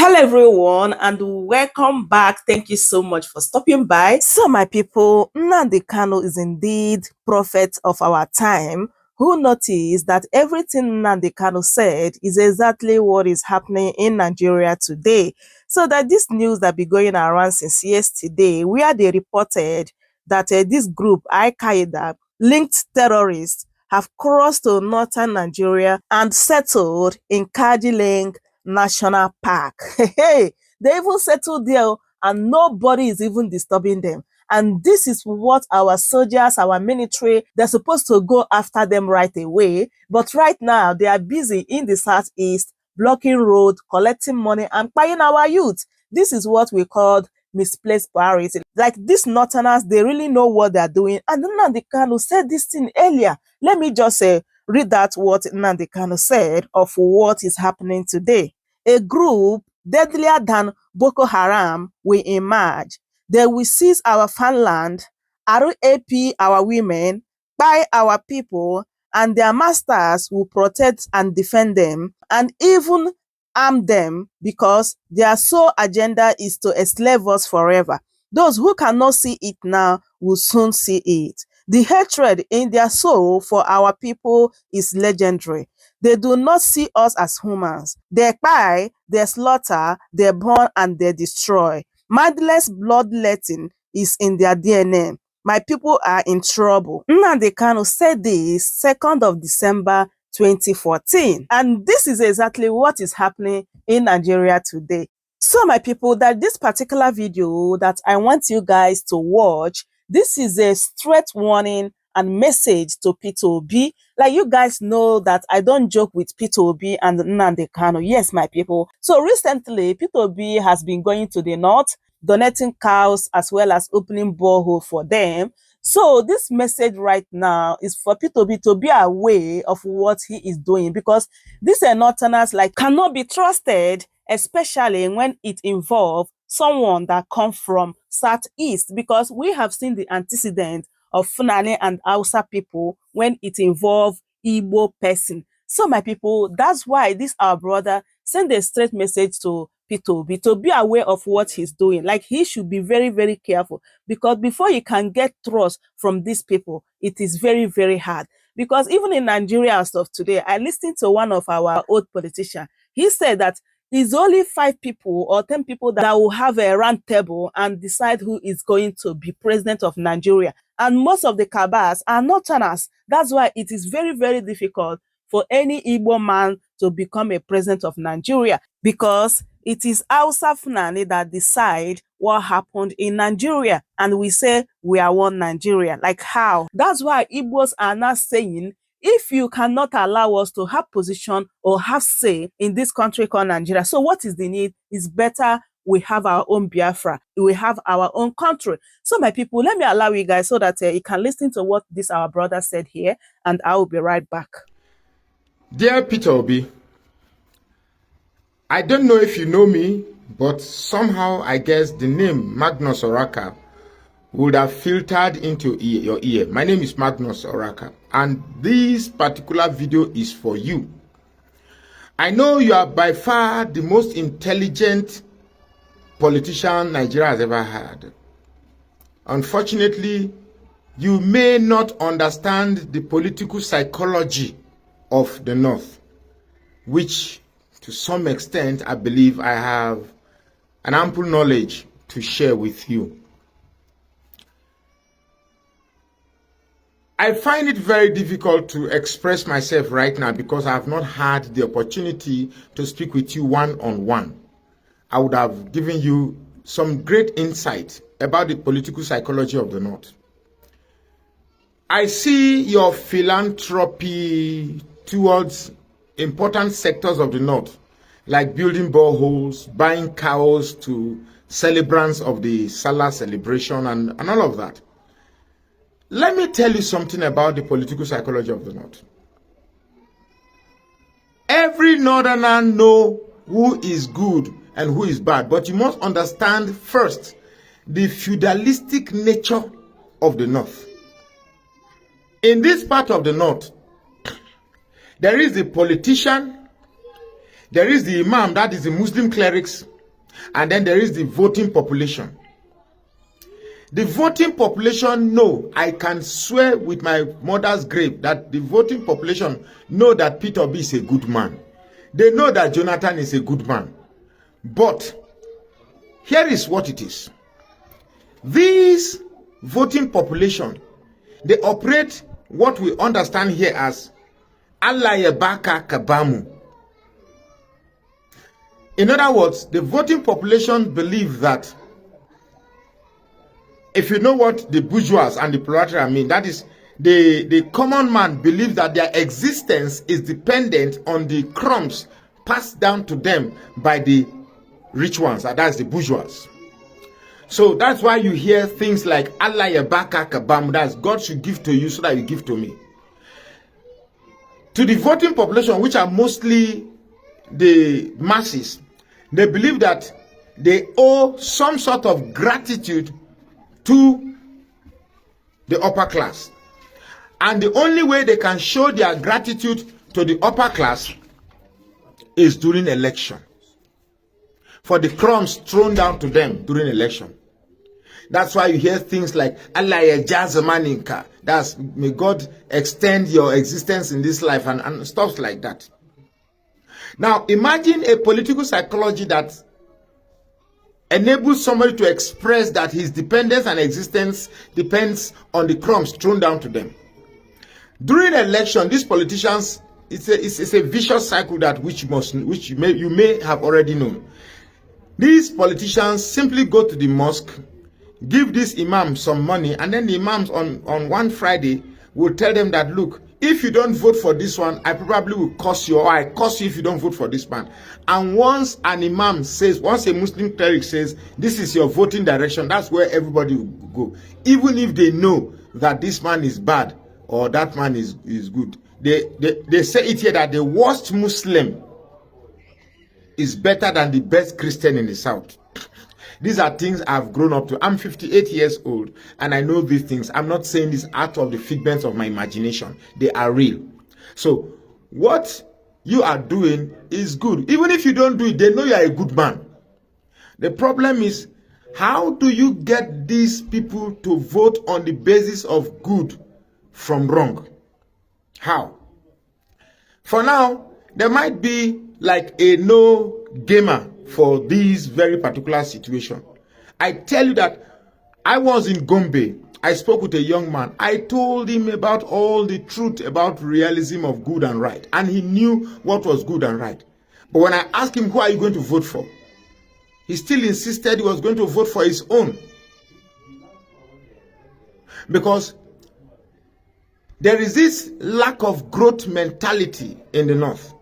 Hello everyone and welcome back. Thank you so much for stopping by. So my people, Nnamdi Kanu is indeed prophet of our time who noticed that everything Nnamdi Kanu said is exactly what is happening in Nigeria today. So that this news that be going around since yesterday, where they reported that this group, Al-Qaeda, linked terrorists, have crossed to northern Nigeria and settled in Kaji National Park. Hey, they even settled there and nobody is even disturbing them. And this is what our soldiers, our military, they're supposed to go after them right away. But right now, they are busy in the southeast, blocking road, collecting money, and buying our youth. This is what we call misplaced priority. Like these northerners, they really know what they're doing. And Nnamdi Kanu said this thing earlier. Let me just say, read that what Nnamdi Kanu said of what is happening today. A group deadlier than Boko Haram will emerge. They will seize our farmland, RAP our women, buy our people, and their masters will protect and defend them, and even arm them because their sole agenda is to enslave us forever. Those who cannot see it now will soon see it. The hatred in their soul for our people is legendary. They do not see us as humans. They buy, they slaughter, they burn, and they destroy. Mindless bloodletting is in their DNA. My people are in trouble. Nnamdi Kanu said this 2nd of December 2014. And this is exactly what is happening in Nigeria today. So my people, that this particular video that I want you guys to watch, this is a straight warning and message to Peter Obi. Like you guys know that I don't joke with Peter Obi and Nnamdi Kanu. Yes, my people. So recently, Peter Obi has been going to the north, donating cows as well as opening borehole for them. So this message right now is for Peter Obi to be aware of what he is doing, because these northerners like cannot be trusted, especially when it involves someone that comes from southeast, because we have seen the antecedent of Fulani and Hausa people when it involves Igbo person. So my people, that's why this our brother send a straight message to Peter Obi to be aware of what he's doing. Like he should be very, very careful, because before you can get trust from these people, it is very, very hard. Because even in Nigeria as of today, I listened to one of our old politicians. He said that it's only 5 people or 10 people that will have a round table and decide who is going to be president of Nigeria. And most of the cabals are northerners. That's why it is very, very difficult for any Igbo man to become a president of Nigeria, because it is Hausa Fulani that decide what happened in Nigeria. And we say we are one Nigeria. Like how? That's why Igbos are now saying, if you cannot allow us to have position or have say in this country called Nigeria, so what is the need? It's better we have our own Biafra. We have our own country. So my people, let me allow you guys so that you can listen to what this our brother said here, and I will be right back. Dear Peter Obi, I don't know if you know me, but somehow I guess the name Magnus Oraka would have filtered into your ear. My name is Magnus Oraka, and this particular video is for you. I know you are by far the most intelligent politician Nigeria has ever had. Unfortunately, you may not understand the political psychology of the North, which to some extent I believe I have an ample knowledge to share with you. I find it very difficult to express myself right now because I have not had the opportunity to speak with you one-on-one. I would have given you some great insight about the political psychology of the North. I see your philanthropy towards important sectors of the North, like building boreholes, buying cows to celebrants of the Salah celebration and all of that. Let me tell you something about the political psychology of the North. Every Northerner knows who is good and who is bad, but you must understand first the feudalistic nature of the North. In this part of the North, there is the politician, There is the imam, that is the Muslim clerics, and then there is the voting population. The voting population know, I can swear with my mother's grave that the voting population know that Peter Obi is a good man. They know that Jonathan is a good man. But here is what it is. These voting population, they operate what we understand here as Allah Yabaka Kabamu. In other words, the voting population believe that, if you know what the bourgeois and the proletariat mean, that is, the common man believes that their existence is dependent on the crumbs passed down to them by the rich ones, and that's the bourgeois. So that's why you hear things like Allah Yabaka Kabam, that's God should give to you so that you give to me. To the voting population, which are mostly the masses, they believe that they owe some sort of gratitude to the upper class. And the only way they can show their gratitude to the upper class is during election. For the crumbs thrown down to them during election. That's why you hear things like Allah Yajazamaninka. That's may God extend your existence in this life and stuff like that. Now imagine a political psychology that enables somebody to express that his dependence and existence depends on the crumbs thrown down to them. During election, these politicians, it's a vicious cycle that you may have already known. These politicians simply go to the mosque, give this imam some money, and then the imams on one Friday will tell them that, look, if you don't vote for this one, I probably will curse you, or I curse you if you don't vote for this man. And once an imam says, once a Muslim cleric says, this is your voting direction, that's where everybody will go. Even if they know that this man is bad or that man is good. They say it here that the worst Muslim is better than the best Christian in the South. These are things I've grown up to. I'm 58 years old and I know these things. I'm not saying this out of the figments of my imagination. They are real. So what you are doing is good. Even if you don't do it, they know you are a good man. The problem is, how do you get these people to vote on the basis of good from wrong? How? For now, there might be like a no gamer for this very particular situation. I tell you that I was in Gombe. I spoke with a young man. I told him about all the truth about realism of good and right. And he knew what was good and right. But when I asked him, who are you going to vote for? He still insisted he was going to vote for his own. Because there is this lack of growth mentality in the North.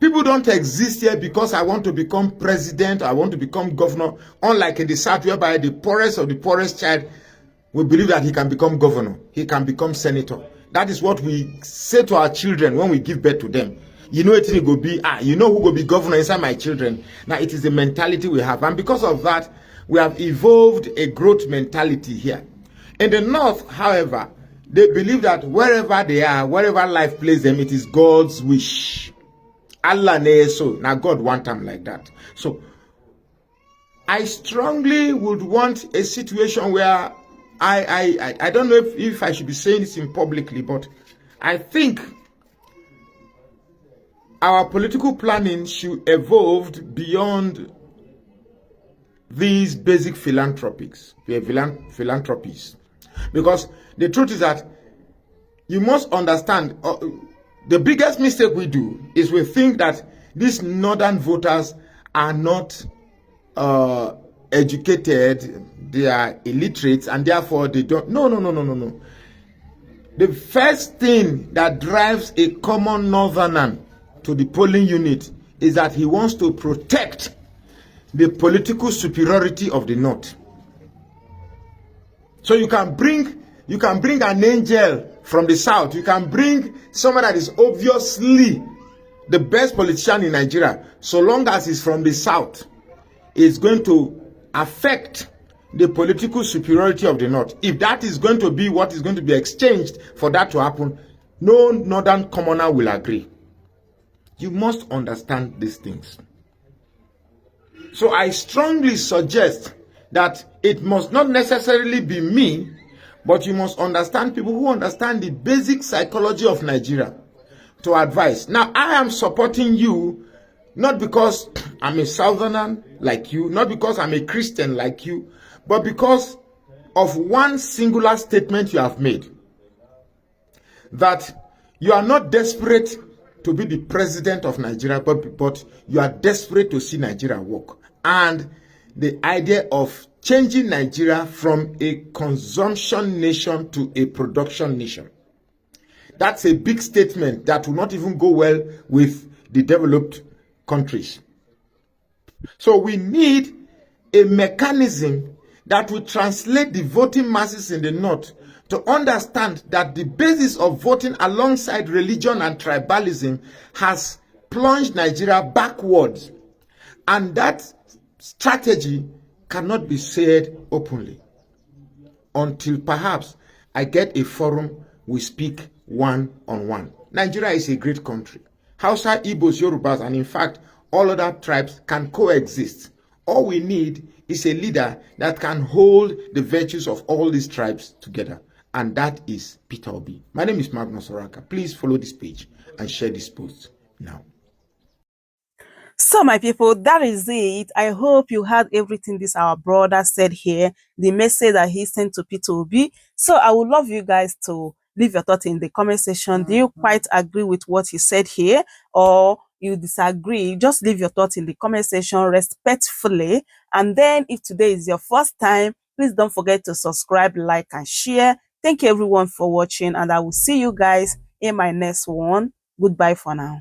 People don't exist here because I want to become president, I want to become governor, unlike in the South, whereby the poorest of the poorest child will believe that he can become governor, he can become senator. That is what we say to our children when we give birth to them. You know it will be, you know who will be governor inside my children. Now it is the mentality we have. And because of that, we have evolved a growth mentality here. In the North, however, they believe that wherever they are, wherever life places them, it is God's wish. Allah knows so. Now God want them like that. So I strongly would want a situation where I don't know if I should be saying this in publicly, but I think our political planning should evolve beyond these basic philanthropies. Because the truth is that you must understand, the biggest mistake we do is we think that these northern voters are not educated, they are illiterate, and therefore they don't. No. The first thing that drives a common northerner to the polling unit is that he wants to protect the political superiority of the North. So you can bring an angel from the South. You can bring someone that is obviously the best politician in Nigeria. So long as he's from the South, it's going to affect the political superiority of the North. If that is going to be what is going to be exchanged for that to happen, no northern commoner will agree. You must understand these things. So I strongly suggest that it must not necessarily be me, but you must understand people who understand the basic psychology of Nigeria to advise. Now, I am supporting you not because I'm a Southerner like you, not because I'm a Christian like you, but because of one singular statement you have made, that you are not desperate to be the president of Nigeria, but you are desperate to see Nigeria work. And the idea of changing Nigeria from a consumption nation to a production nation. That's a big statement that will not even go well with the developed countries. So we need a mechanism that will translate the voting masses in the north to understand that the basis of voting alongside religion and tribalism has plunged Nigeria backwards. And that strategy cannot be said openly until perhaps I get a forum we speak one-on-one. Nigeria is a great country. Hausa, Igbos, Yorubas, and in fact, all other tribes can coexist. All we need is a leader that can hold the virtues of all these tribes together. And that is Peter Obi. My name is Magnus Oraka. Please follow this page and share this post now. So, my people, that is it. I hope you heard everything this our brother said here, the message that he sent to Peter Obi. So, I would love you guys to leave your thoughts in the comment section. Do you quite agree with what he said here, or you disagree? Just leave your thoughts in the comment section respectfully. And then, if today is your first time, please don't forget to subscribe, like, and share. Thank you, everyone, for watching, and I will see you guys in my next one. Goodbye for now.